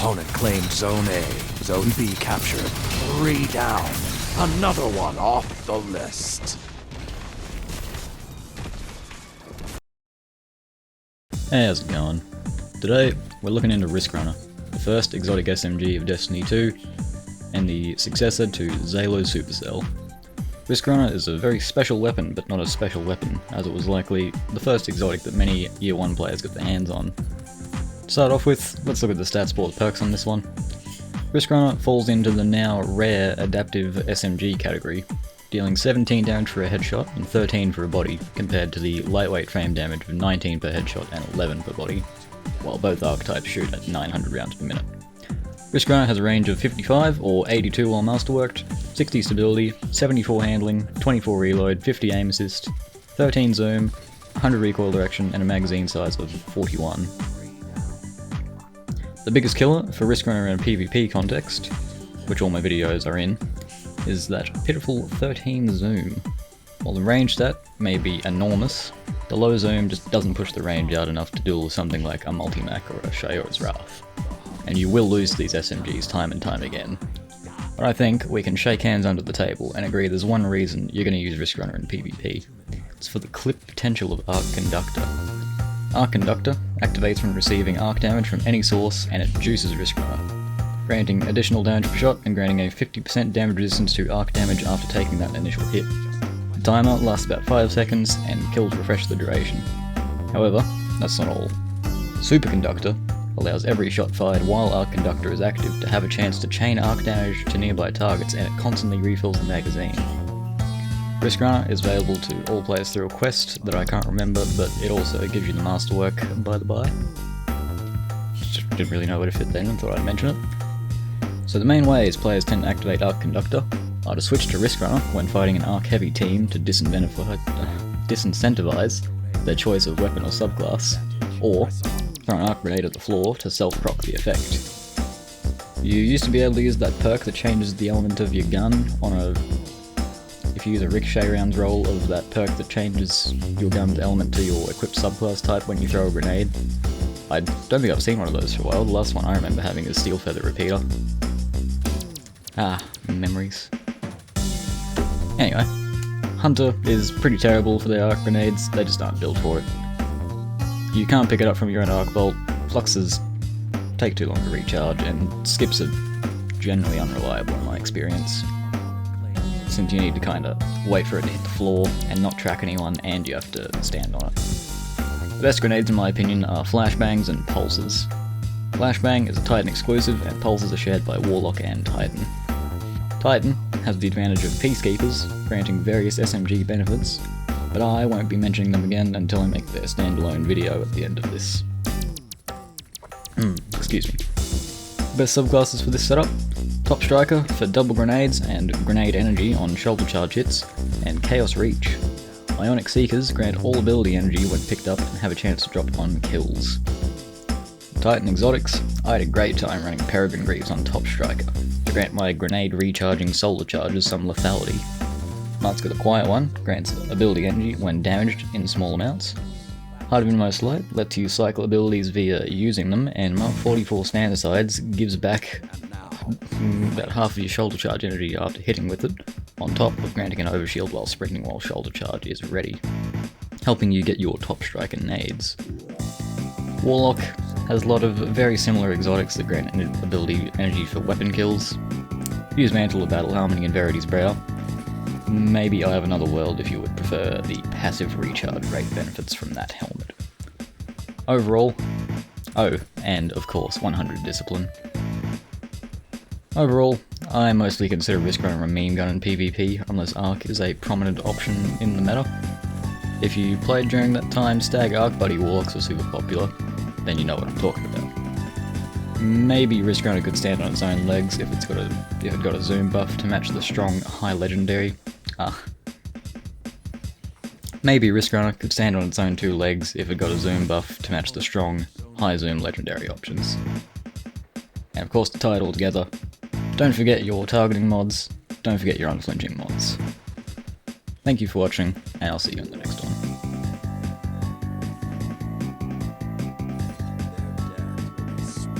Opponent claimed Zone A. Zone B captured. 3 down. Another one off the list. Hey, how's it going? Today, we're looking into Riskrunner, the first exotic SMG of Destiny 2, and the successor to Zalo Supercell. Riskrunner is a very special weapon, but not a special weapon, as it was likely the first exotic that many Year 1 players got their hands on. To start off with, let's look at the stat support perks on this one. Riskrunner falls into the now rare adaptive SMG category, dealing 17 damage for a headshot and 13 for a body, compared to the lightweight frame damage of 19 per headshot and 11 per body, while both archetypes shoot at 900 rounds per minute. Riskrunner has a range of 55 or 82 while masterworked, 60 stability, 74 handling, 24 reload, 50 aim assist, 13 zoom, 100 recoil direction, and a magazine size of 41. The biggest killer for Riskrunner in a PvP context, which all my videos are in, is that pitiful 13 zoom. While the range stat may be enormous, the low zoom just doesn't push the range out enough to duel with something like a Multimac or a Shayor's Wrath. And you will lose these SMGs time and time again. But I think we can shake hands under the table and agree there's one reason you're going to use Riskrunner in PvP. It's for the clip potential of Arc Conductor. Arc Conductor activates when receiving arc damage from any source, and it juices Riskrunner, granting additional damage per shot and granting a 50% damage resistance to arc damage after taking that initial hit. The timer lasts about 5 seconds and kills refresh the duration. However, that's not all. Superconductor allows every shot fired while Arc Conductor is active to have a chance to chain arc damage to nearby targets, and it constantly refills the magazine. Riskrunner is available to all players through a quest that I can't remember, but it also gives you the masterwork by the by. Just didn't really know where to fit then and thought I'd mention it. So the main ways players tend to activate Arc Conductor are to switch to Riskrunner when fighting an arc heavy team to disincentivize their choice of weapon or subclass, or throw an arc grenade at the floor to self-proc the effect. You used to be able to use that perk that changes the element of your gun on a... If you use a ricochet rounds roll of that perk that changes your gun's element to your equipped subclass type when you throw a grenade. I don't think I've seen one of those for a while. The last one I remember having is Steel Feather Repeater. Ah, memories. Anyway, Hunter is pretty terrible for their arc grenades, they just aren't built for it. You can't pick it up from your own arc bolt, fluxes take too long to recharge, and skips are generally unreliable in my experience, since you need to kinda wait for it to hit the floor and not track anyone, and you have to stand on it. The best grenades in my opinion are flashbangs and pulses. Flashbang is a Titan exclusive, and pulses are shared by Warlock and Titan. Titan has the advantage of Peacekeepers, granting various SMG benefits, but I won't be mentioning them again until I make their standalone video at the end of this. Excuse me. Best subclasses for this setup: Top Striker for double grenades and grenade energy on shoulder charge hits, and Chaos Reach. Ionic Seekers grant all ability energy when picked up and have a chance to drop on kills. Titan Exotics, I had a great time running Peregrine Greaves on Top Striker to grant my grenade recharging solar charges some lethality. Mask of the Quiet One grants ability energy when damaged in small amounts. Heart of Inmost Light lets you cycle abilities via using them, and Mark 44 Standardides gives back about half of your shoulder charge energy after hitting with it, on top of granting an overshield while sprinting while shoulder charge is ready, helping you get your Top Striker nades. Warlock has a lot of very similar exotics that grant ability energy for weapon kills. Use Mantle of Battle Harmony and Verity's Brow. Maybe I Have Another World if you would prefer the passive recharge rate benefits from that helmet. Overall, oh, and of course 100 Discipline. Overall, I mostly consider Riskrunner a meme gun in PvP, unless Arc is a prominent option in the meta. If you played during that time Stag Arc Buddy Warlocks were super popular, then you know what I'm talking about. Maybe Riskrunner could stand on its own legs if it got a zoom buff to match the strong high legendary. Maybe Riskrunner could stand on its own 2 legs if it got a zoom buff to match the strong high zoom legendary options. And of course, to tie it all together, don't forget your targeting mods, don't forget your unflinching mods. Thank you for watching, and I'll see you in the next one.